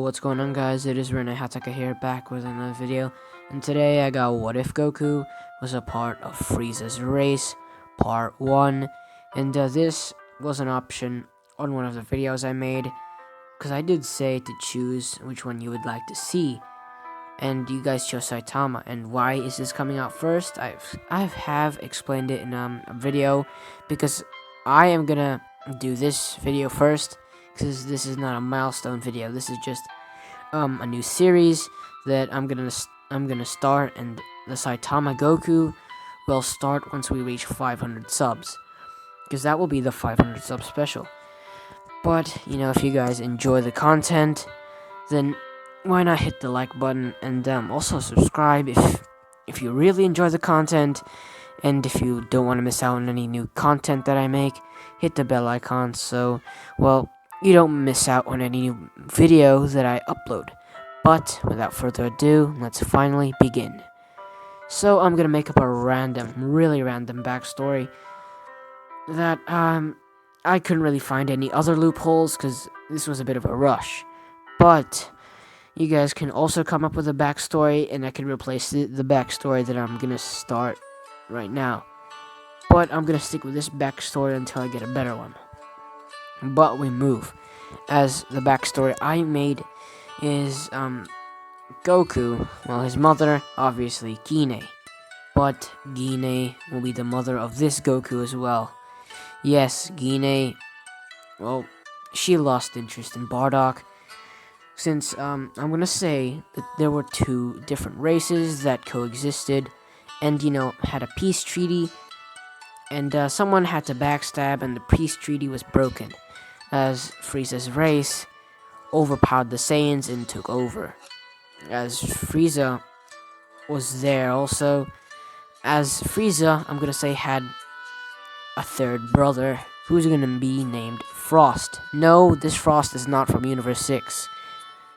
what's going on, guys? It is Rinne-Hatake here, back with another video. And today I got what if Goku was a part of Friezas race, part 1. And this was an option on one of the videos I made, because I did say to choose which one you would like to see. And you guys chose Saitama. And why is this coming out first? I have explained it in a video, because I am gonna do this video first, because this is not a milestone video. This is just a new series that I'm gonna start, and the Saitama Goku will start once we reach 500 subs, because that will be the 500 sub special. But if you guys enjoy the content, then why not hit the like button, and also subscribe if you really enjoy the content. And if you don't want to miss out on any new content that I make, hit the bell icon so, well, you don't miss out on any new video that I upload. But without further ado, let's finally begin. So I'm gonna make up a really random backstory that I couldn't really find any other loopholes, because this was a bit of a rush. But you guys can also come up with a backstory, and I can replace the backstory that I'm gonna start right now. But I'm gonna stick with this backstory until I get a better one. But we move, as the backstory I made is Goku, well, his mother, obviously Rinne, but Rinne will be the mother of this Goku as well. Yes, Rinne, well, she lost interest in Bardock, since I'm gonna say that there were two different races that coexisted and had a peace treaty, and someone had to backstab, and the peace treaty was broken, as Frieza's race overpowered the Saiyans and took over, as Frieza was there also, as Frieza, I'm gonna say, had a third brother who's gonna be named Frost. No, this Frost is not from Universe 6,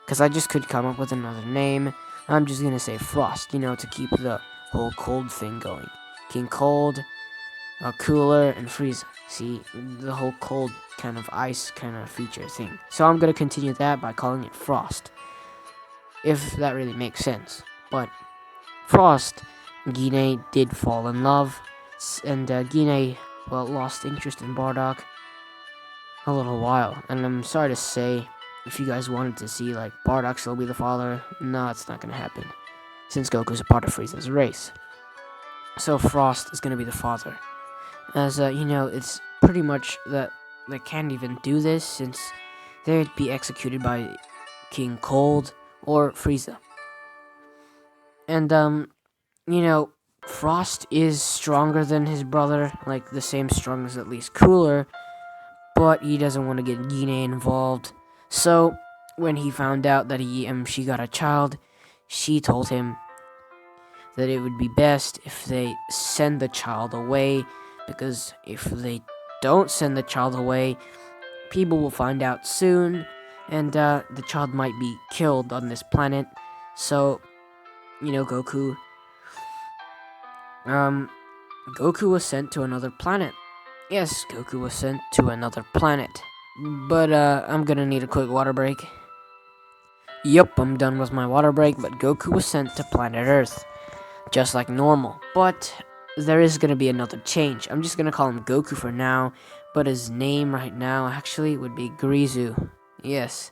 because I just could come up with another name. I'm just gonna say Frost, to keep the whole cold thing going. King Cold, Cooler, and Frieza. See, the whole cold kind of ice kind of feature thing. So I'm gonna continue that by calling it Frost, if that really makes sense. But Frost, Rinne did fall in love, and Rinne, well, lost interest in Bardock a little while. And I'm sorry to say, if you guys wanted to see like Bardock still be the father, no, it's not gonna happen, since Goku's a part of Frieza's race. So Frost is gonna be the father, as it's pretty much that they can't even do this, since they'd be executed by King Cold or Frieza. And Frost is stronger than his brother, like the same strong as at least Cooler, but he doesn't want to get Rinne involved. So when he found out that she got a child, she told him that it would be best if they send the child away, because if they don't send the child away, people will find out soon, and the child might be killed on this planet. So Goku was sent to another planet. Yes, Goku was sent to another planet. But I'm gonna need a quick water break. Yup, I'm done with my water break, but Goku was sent to planet Earth, just like normal. But there is gonna be another change. I'm just gonna call him Goku for now, but his name right now actually would be Grizu. Yes,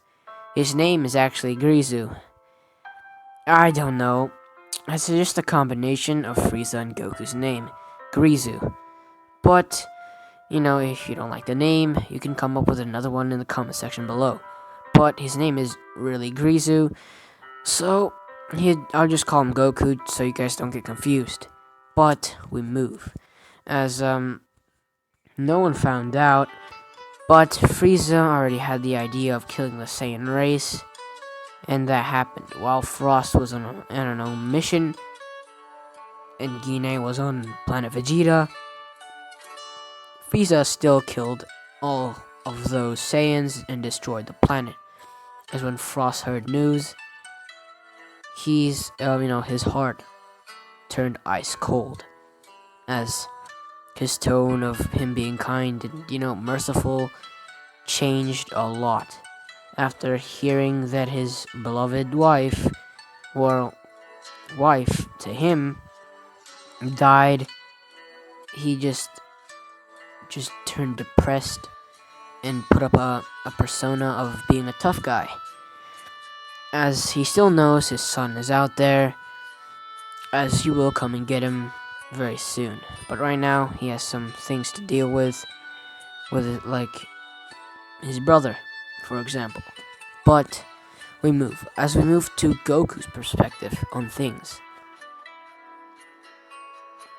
his name is actually Grizu. I don't know. It's just a combination of Frieza and Goku's name, Grizu. But if you don't like the name, you can come up with another one in the comment section below. But his name is really Grizu, so I'll just call him Goku so you guys don't get confused. But we move, as no one found out, but Frieza already had the idea of killing the Saiyan race, and that happened while Frost was on a mission, and Rinne was on planet Vegeta. Frieza still killed all of those Saiyans and destroyed the planet. As when Frost heard news, his heart turned ice cold, as his tone of him being kind and merciful changed a lot. after hearing that his beloved wife, or wife to him, died, he just turned depressed and put up a persona of being a tough guy. As he still knows his son is out there, as he will come and get him very soon. But right now, he has some things to deal with it, like his brother, for example. But as we move to Goku's perspective on things.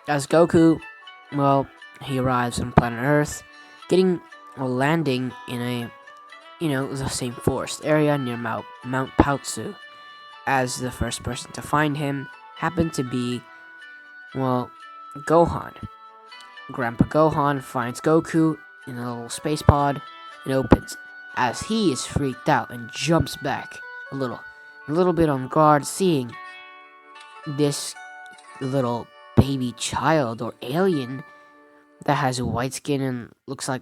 As Goku, well, he arrives on planet Earth, landing in the same forest area near Mount Pautsu. As the first person to find him happened to be, Gohan. Grandpa Gohan finds Goku in a little space pod and opens, as he is freaked out and jumps back a little bit on guard, seeing this little baby child or alien that has white skin and looks like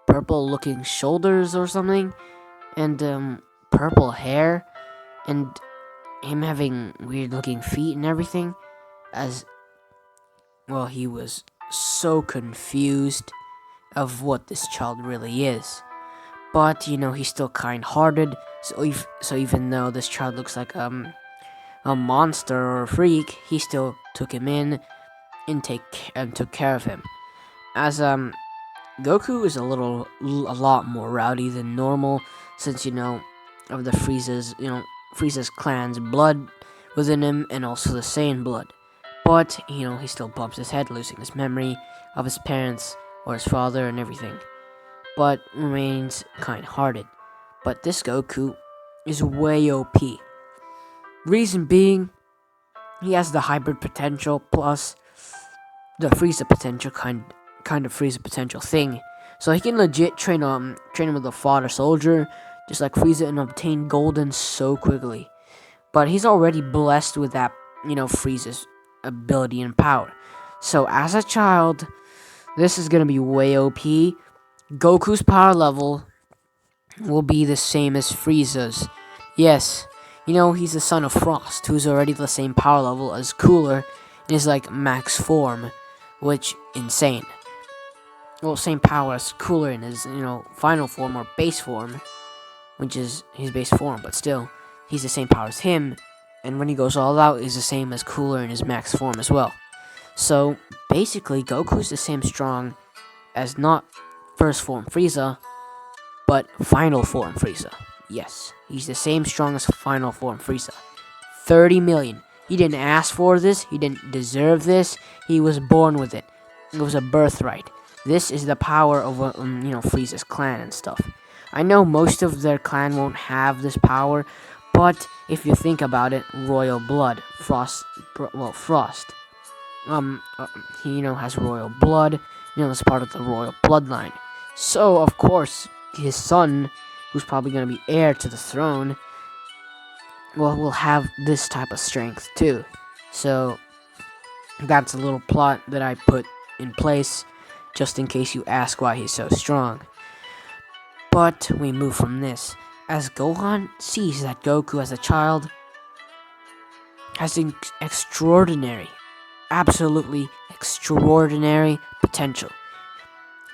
purple looking shoulders or something, and purple hair, and him having weird looking feet and everything. As well, he was so confused of what this child really is. But he's still kind-hearted. So even though this child looks like a monster or a freak, he still took him in and took care of him. As Goku is a lot more rowdy than normal, since of the Frieza's clan's blood within him, and also the Saiyan blood. But he still bumps his head, losing his memory of his parents or his father and everything, but remains kind-hearted. But this Goku is way OP. Reason being, he has the hybrid potential plus the Frieza potential, kind of Frieza potential thing. So he can legit train him with a fodder soldier, just like Frieza, and obtain golden so quickly. But he's already blessed with that, Frieza's ability and power. So as a child, this is gonna be way OP. Goku's power level will be the same as Frieza's. Yes, he's the son of Frost, who's already the same power level as Cooler in his max form, which insane. Well, same power as Cooler in his final form or base form, which is his base form, but still he's the same power as him. And when he goes all out, is the same as Cooler in his max form as well. So basically, Goku's the same strong as not first form Frieza, but final form Frieza. Yes, he's the same strong as final form Frieza. 30 million. He didn't ask for this. He didn't deserve this. He was born with it. It was a birthright. This is the power of Frieza's clan and stuff. I know most of their clan won't have this power, but if you think about it, royal blood, Frost, he has royal blood. It's part of the royal bloodline. So of course, his son, who's probably gonna be heir to the throne, will have this type of strength too. So that's a little plot that I put in place, just in case you ask why he's so strong. But we move from this, as Gohan sees that Goku as a child has an extraordinary, absolutely extraordinary potential.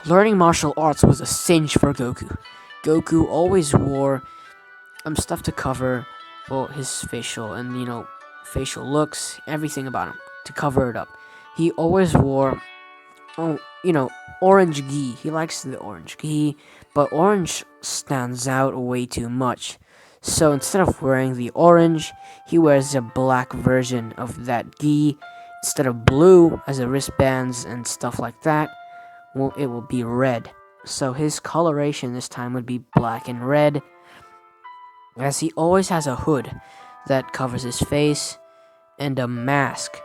Learning martial arts was a cinch for Goku. Goku always wore stuff to cover his facial and facial looks, everything about him to cover it up. He always wore orange gi. He likes the orange gi, but orange stands out way too much. So instead of wearing the orange, he wears a black version of that gi. Instead of blue as the wristbands and stuff like that, it will be red. So his coloration this time would be black and red, as he always has a hood that covers his face and a mask,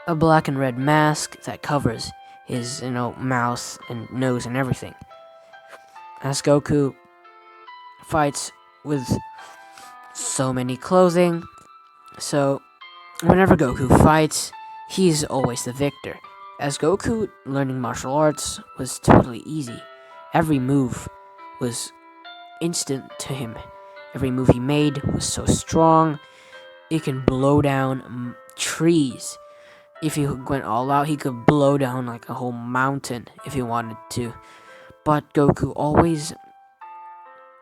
a black and red mask that covers his mouth and nose and everything. As Goku fights with so many clothing, so whenever Goku fights, he's always the victor. As Goku learning martial arts was totally easy. Every move was instant to him. Every move he made was so strong, it can blow down trees. If he went all out, he could blow down like a whole mountain if he wanted to. But Goku always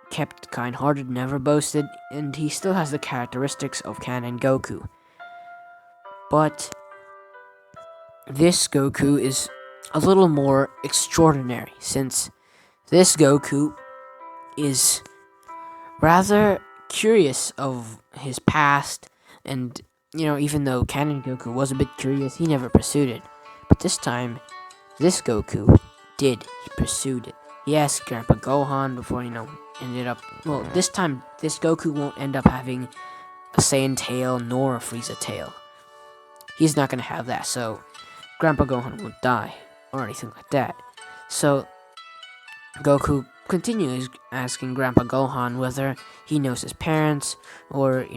kept kind-hearted, never boasted, and he still has the characteristics of Canon Goku. But this Goku is a little more extraordinary, since this Goku is rather curious of his past, and even though Canon Goku was a bit curious, he never pursued it. But this time, this Goku did. He pursued it. He asked Grandpa Gohan before, ended up... Well, this time, this Goku won't end up having a Saiyan tail nor a Frieza tail. He's not going to have that, so Grandpa Gohan won't die or anything like that. So Goku continues asking Grandpa Gohan whether he knows his parents or,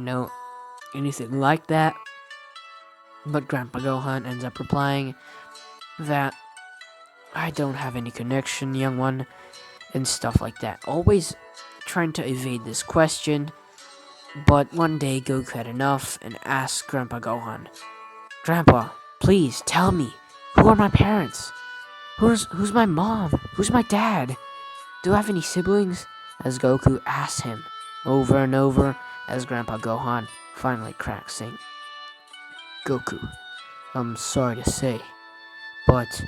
anything like that. But Grandpa Gohan ends up replying that I don't have any connection, young one, and stuff like that. Always trying to evade this question. But one day Goku had enough and asked Grandpa Gohan, Grandpa, please tell me, who are my parents? Who's my mom? Who's my dad? Do I have any siblings? As Goku asked him over and over, as Grandpa Gohan finally cracked, saying, Goku, I'm sorry to say, but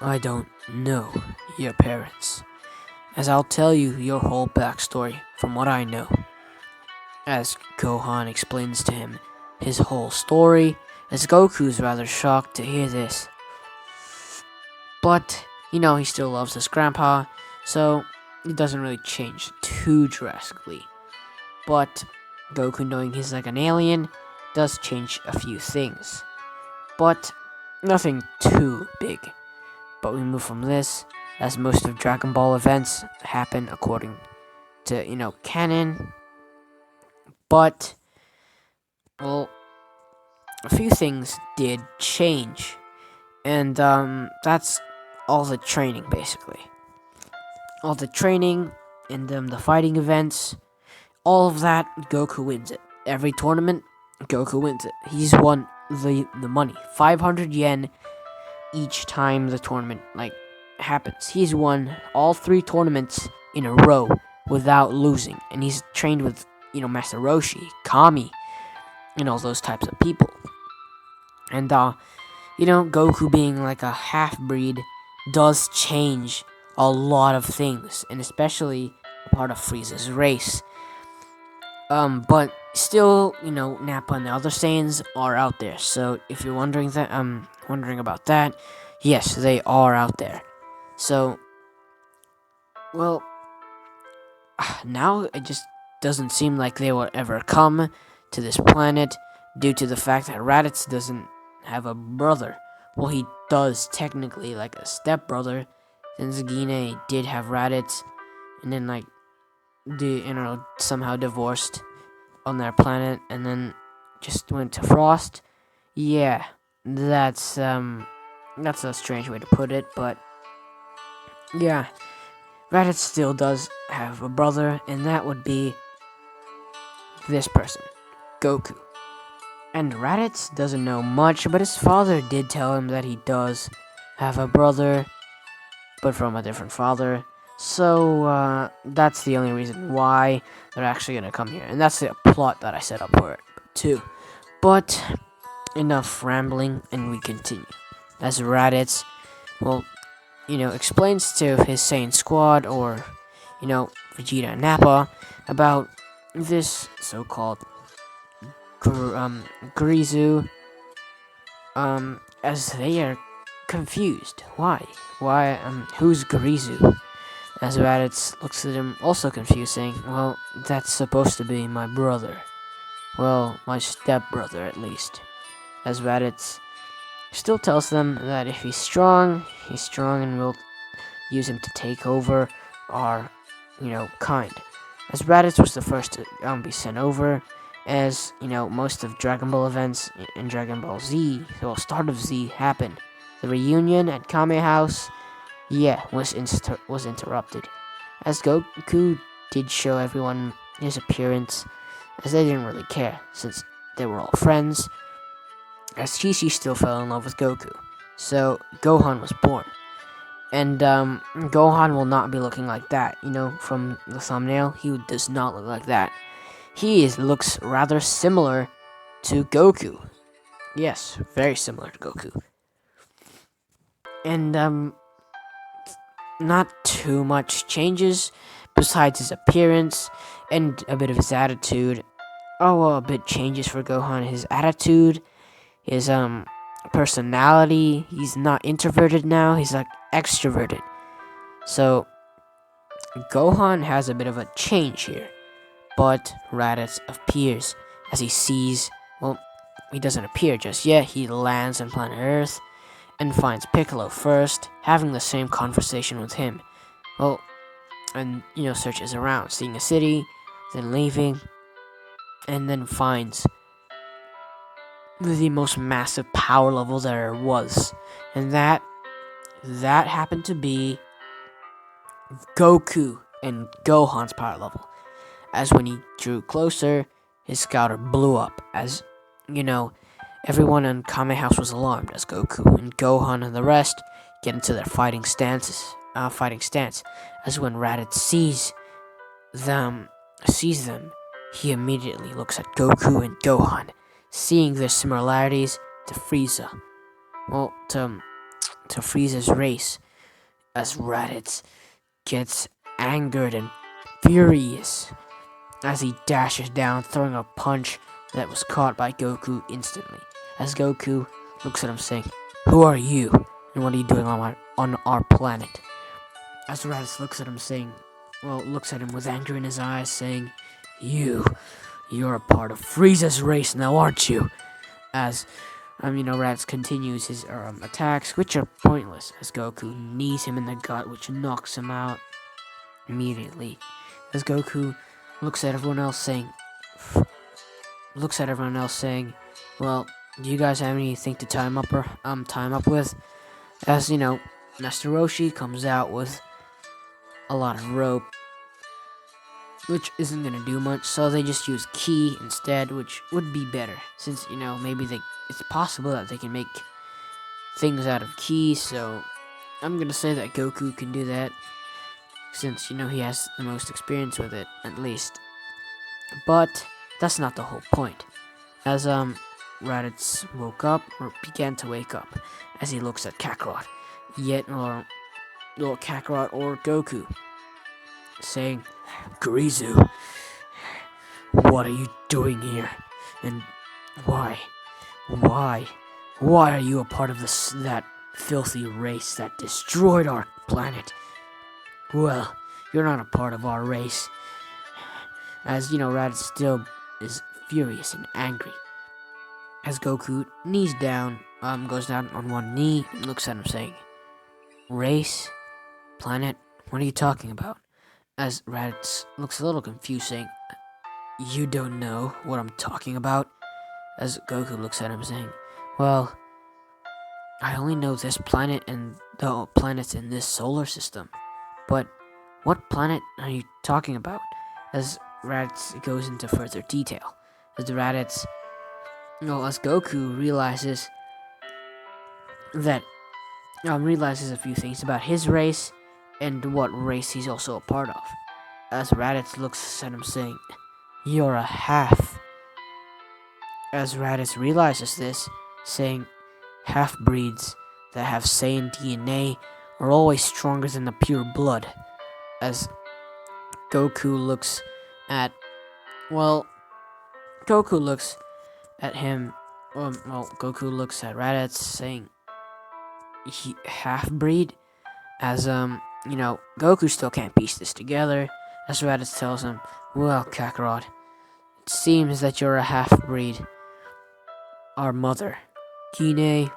I don't know your parents. As I'll tell you your whole backstory from what I know. As Gohan explains to him his whole story, as Goku's rather shocked to hear this. But, he still loves his grandpa, so it doesn't really change too drastically. But Goku, knowing he's like an alien, does change a few things. But nothing too big. But we move from this, as most of Dragon Ball events happen according to, canon. But, well, a few things did change. And, that's all the training, basically. All the training and the fighting events, all of that, Goku wins it. Every tournament, Goku wins it. He's won the money. 500 yen each time the tournament, happens. He's won all 3 tournaments in a row without losing. And he's trained with, Master Roshi, Kami, and all those types of people. And, Goku being like a half-breed does change a lot of things, and especially a part of Frieza's race. But still, Nappa and the other Saiyans are out there. So if you're wondering about that, yes, they are out there. So, well, now it just doesn't seem like they will ever come to this planet due to the fact that Raditz doesn't have a brother. Well, he does technically, like a stepbrother, since Gine did have Raditz, and then somehow divorced on their planet, and then just went to Frost. Yeah, that's a strange way to put it, but yeah, Raditz still does have a brother, and that would be this person, Goku. And Raditz doesn't know much, but his father did tell him that he does have a brother, but from a different father. So, that's the only reason why they're actually gonna come here. And that's the plot that I set up for it, too. But, enough rambling, and we continue. As Raditz, explains to his Saiyan squad, or, Vegeta and Nappa, about this so-called Grizu, as they are confused. Why? Who's Grizu? As Raditz looks at him, also confused, saying, well, that's supposed to be my brother. Well, my stepbrother, at least. As Raditz still tells them that if he's strong, and we'll use him to take over our, kind. As Raditz was the first to be sent over, as, most of Dragon Ball events in Dragon Ball Z, start of Z, happened. The reunion at Kame House, Yeah, was interrupted, as Goku did show everyone his appearance, as they didn't really care, since they were all friends, as Chi still fell in love with Goku. So Gohan was born. And Gohan will not be looking like that, from the thumbnail. He does not look like that. Looks rather similar to Goku. Yes, very similar to Goku. And not too much changes besides his appearance and a bit of his attitude. Oh, well, a bit changes for Gohan. His attitude, his personality. He's not introverted now. He's like extroverted. So Gohan has a bit of a change here. But Raditz appears as he sees. Well, he doesn't appear just yet. He lands on planet Earth and finds Piccolo first, having the same conversation with him. Well, and searches around, seeing a city, then leaving, and then finds the most massive power level there was, and that happened to be Goku and Gohan's power level. As when he drew closer, his scouter blew up. As everyone in Kame House was alarmed as Goku and Gohan and the rest get into their fighting stance. As when Raditz sees them, he immediately looks at Goku and Gohan, seeing their similarities to Frieza. Well, to Frieza's race, as Raditz gets angered and furious as he dashes down, throwing a punch that was caught by Goku instantly. As Goku looks at him saying, "Who are you? And what are you doing on our planet?" As Raditz looks at him with anger in his eyes, saying, You're a part of Frieza's race now, aren't you?" As Raditz continues his attacks, which are pointless, as Goku knees him in the gut, which knocks him out immediately. As Goku looks at everyone else saying, "Well, do you guys have anything to tie him up with?" As Master Roshi comes out with a lot of rope, which isn't gonna do much, so they just use ki instead, which would be better, since maybe it's possible that they can make things out of ki. So I'm gonna say that Goku can do that, since he has the most experience with it, at least. But that's not the whole point. As Raditz began to wake up, as he looks at Kakarot, Kakarot or Goku, saying, "Grizu, what are you doing here? And why are you a part of that filthy race that destroyed our planet?" "Well, you're not a part of our race." As Raditz still is furious and angry. As Goku goes down on one knee and looks at him saying, "Race? Planet? What are you talking about?" As Raditz looks a little confused, saying, "You don't know what I'm talking about?" As Goku looks at him saying, "Well, I only know this planet and the planets in this solar system. But what planet are you talking about?" As Raditz goes into further detail. As Goku realizes a few things about his race and what race he's also a part of. As Raditz looks at him saying, "You're a half." As Raditz realizes this, saying, "Half-breeds that have Saiyan DNA are always stronger than the pure blood." As Goku looks at Raditz, saying, "Half-breed?" As Goku still can't piece this together. As Raditz tells him, "Well, Kakarot, it seems that you're a half-breed. Our mother, Gine,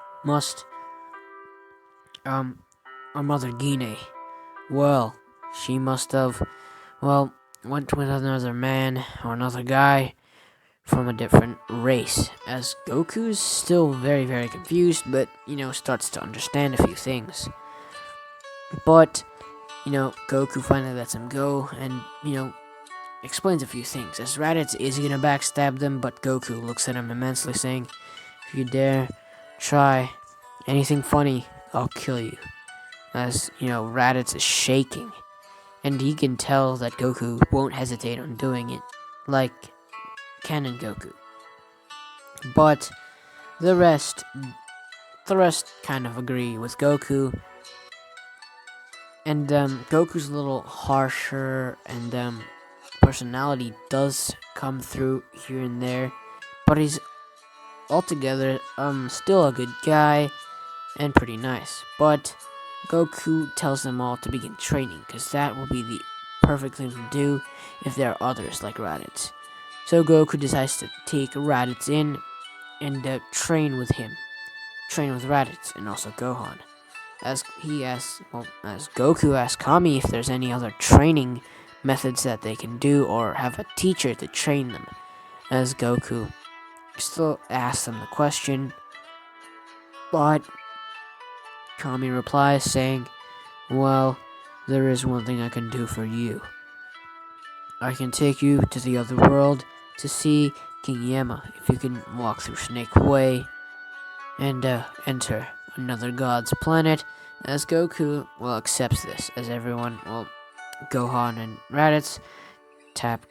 well, she must have, went with another man or another guy from a different race." As Goku's still very, very confused, but, starts to understand a few things. But, Goku finally lets him go and, explains a few things. As Raditz is gonna backstab them, but Goku looks at him immensely, saying, "If you dare try anything funny, I'll kill you." As, Raditz is shaking, and he can tell that Goku won't hesitate on doing it, like Canon Goku. But the rest kind of agree with Goku, and Goku's a little harsher, and personality does come through here and there, but he's altogether still a good guy and pretty nice. But Goku tells them all to begin training, because that will be the perfect thing to do if there are others like Raditz. So Goku decides to take Raditz in and train with him. Train with Raditz and also Gohan. As Goku asks Kami if there's any other training methods that they can do or have a teacher to train them. As Goku still asks them the question, but Kami replies saying, "Well, there is one thing I can do for you. I can take you to the other world to see King Yama if you can walk through Snake Way and enter another god's planet." As Goku, accepts this, as everyone, Gohan and Raditz tap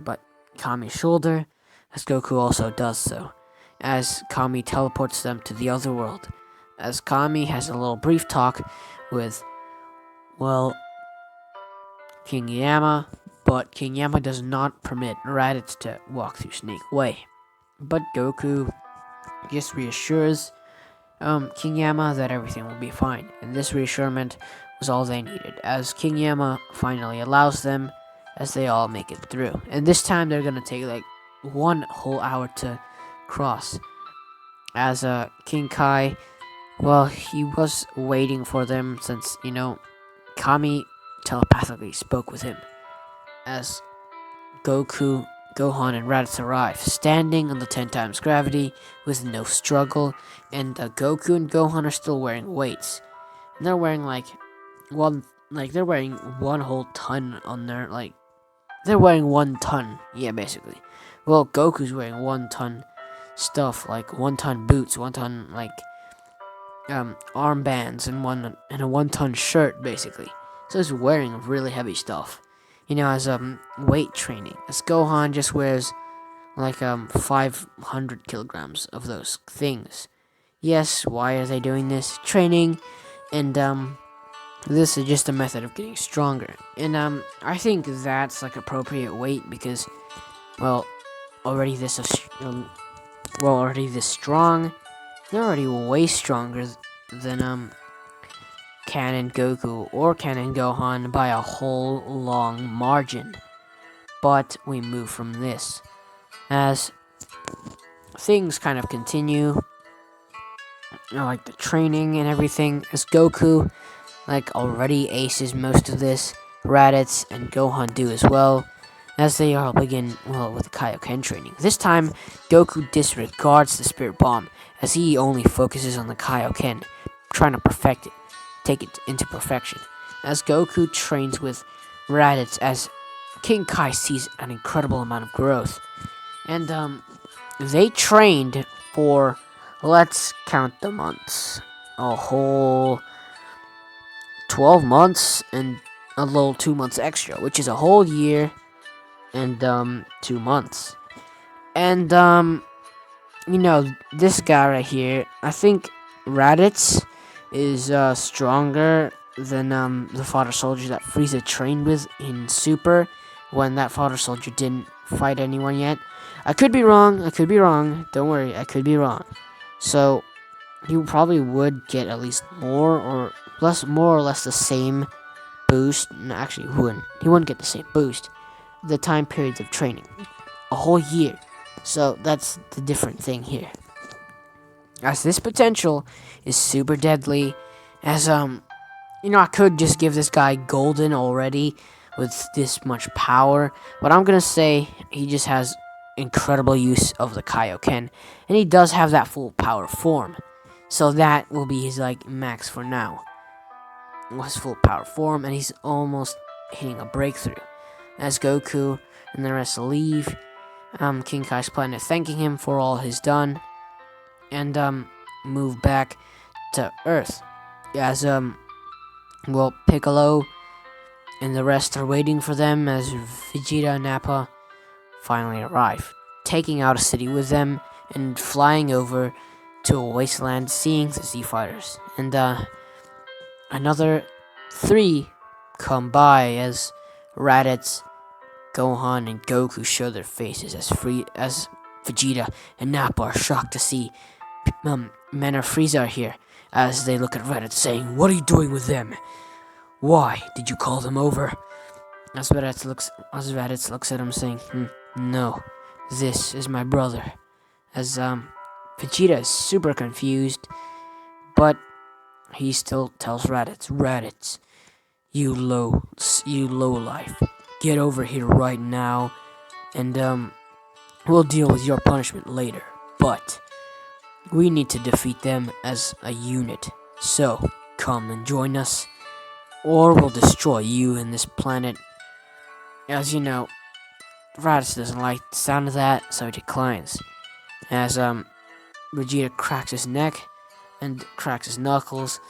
but Kami's shoulder, as Goku also does so, as Kami teleports them to the other world, as Kami has a little brief talk with, King Yama, but King Yama does not permit Raditz to walk through Snake Way. But Goku just reassures King Yama that everything will be fine, and this reassurance was all they needed, as King Yama finally allows them, as they all make it through. And this time they're gonna take like 1 whole hour to cross, as King Kai, he was waiting for them since, Kami telepathically spoke with him, as Goku, Gohan, and Raditz arrive, standing on the 10 times gravity with no struggle, and Goku and Gohan are still wearing weights. And they're wearing they're wearing 1 whole ton on their, they're wearing 1 ton, yeah, basically. Well, Goku's wearing 1 ton stuff, like 1 ton boots, 1 ton, armbands, and a 1 ton shirt, basically. So he's wearing really heavy stuff. As weight training. As Gohan just wears 500 kilograms of those things. Yes, why are they doing this? Training, and this is just a method of getting stronger. And I think that's appropriate weight because, already this strong. They're already way stronger than Ken and Goku or Ken and Gohan by a whole long margin. But we move from this as things kind of continue, like the training and everything, as Goku already aces most of this. Raditz and Gohan do as well, as they all begin with the Kaioken training. This time Goku disregards the Spirit Bomb, as he only focuses on the Kaioken, trying to perfect it, take it into perfection. As Goku trains with Raditz, as King Kai sees an incredible amount of growth. And they trained for, let's count the months, a whole 12 months and a little 2 months extra, which is a whole year and 2 months. And this guy right here, I think Raditz is stronger than the fodder soldier that Frieza trained with in Super, when that fodder soldier didn't fight anyone yet. I could be wrong, don't worry, I could be wrong. So he probably would get at least more or less the same boost. No, actually he wouldn't get the same boost. The time periods of training, a whole year. So that's the different thing here, as this potential is super deadly. As I could just give this guy golden already with this much power, but I'm gonna say he just has incredible use of the Kaioken, and he does have that full power form, so that will be his max for now. his full power form, and he's almost hitting a breakthrough. As Goku and the rest leave King Kai's planet, thanking him for all he's done, and move back to Earth. As Piccolo and the rest are waiting for them as Vegeta and Nappa finally arrive, taking out a city with them and flying over to a wasteland, seeing the Z Fighters. And another 3 come by as Raditz, Gohan, and Goku show their faces as Vegeta and Nappa are shocked to see men of Frieza are here. As they look at Raditz, saying, "What are you doing with them? Why did you call them over?" As Raditz looks at him, saying, "No, this is my brother." As Vegeta is super confused, but he still tells Raditz, you low life, get over here right now, and we'll deal with your punishment later. But we need to defeat them as a unit. So come and join us, or we'll destroy you and this planet." As you know, Raditz doesn't like the sound of that, so he declines. As Vegeta cracks his neck and cracks his knuckles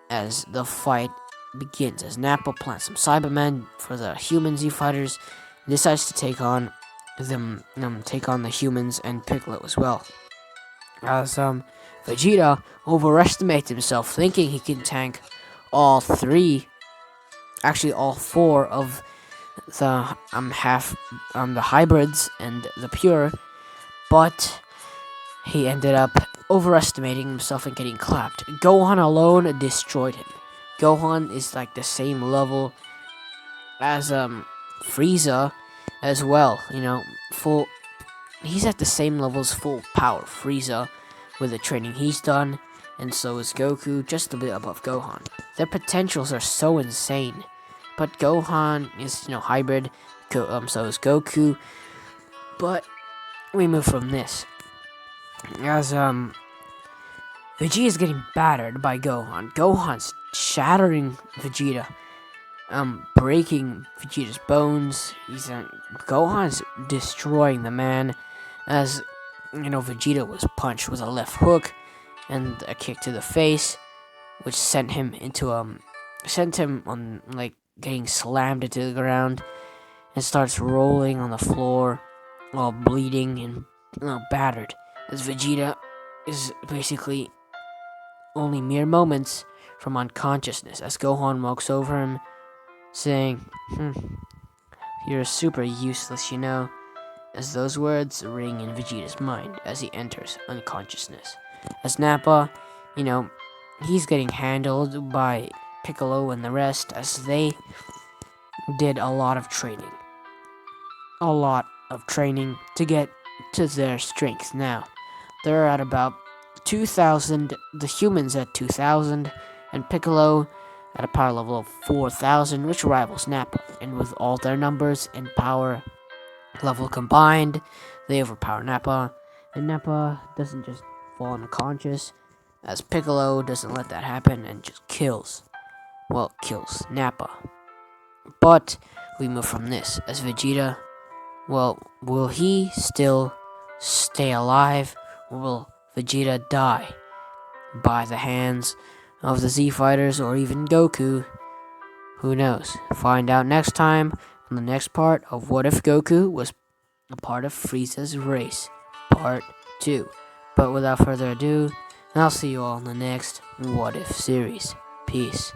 as the fight begins. As Nappa plants some Cybermen for the human Z Fighters, and decides to take on the humans and Piccolo as well. As Vegeta overestimates himself, thinking he can tank all 4 of the the hybrids and the pure, but he ended up overestimating himself and getting clapped. Gohan alone destroyed him. Gohan is like the same level as Frieza as well. He's at the same level as full power Frieza with the training he's done, and so is Goku, just a bit above Gohan. Their potentials are so insane, but Gohan is hybrid. So is Goku. But we move from this as Vegeta is getting battered by Gohan. Gohan's shattering Vegeta, breaking Vegeta's bones. Gohan's destroying the man, as Vegeta was punched with a left hook and a kick to the face, which sent him on getting slammed into the ground, and starts rolling on the floor while bleeding and battered. As Vegeta is basically only mere moments from unconsciousness, as Gohan walks over him, saying, "You're super useless, as those words ring in Vegeta's mind as he enters unconsciousness. As Nappa, he's getting handled by Piccolo and the rest, as they did a lot of training to get to their strength now. They're at about 2,000, the humans at 2,000, and Piccolo at a power level of 4,000, which rivals Nappa. And with all their numbers and power level combined, they overpower Nappa. And Nappa doesn't just fall unconscious, as Piccolo doesn't let that happen and just kills Nappa. But we move from this, as Vegeta, will he still stay alive, or will Vegeta die by the hands of the Z Fighters or even Goku? Who knows? Find out next time on the next part of What If Goku Was a Part of Frieza's Race, Part 2. But without further ado, I'll see you all in the next What If series. Peace.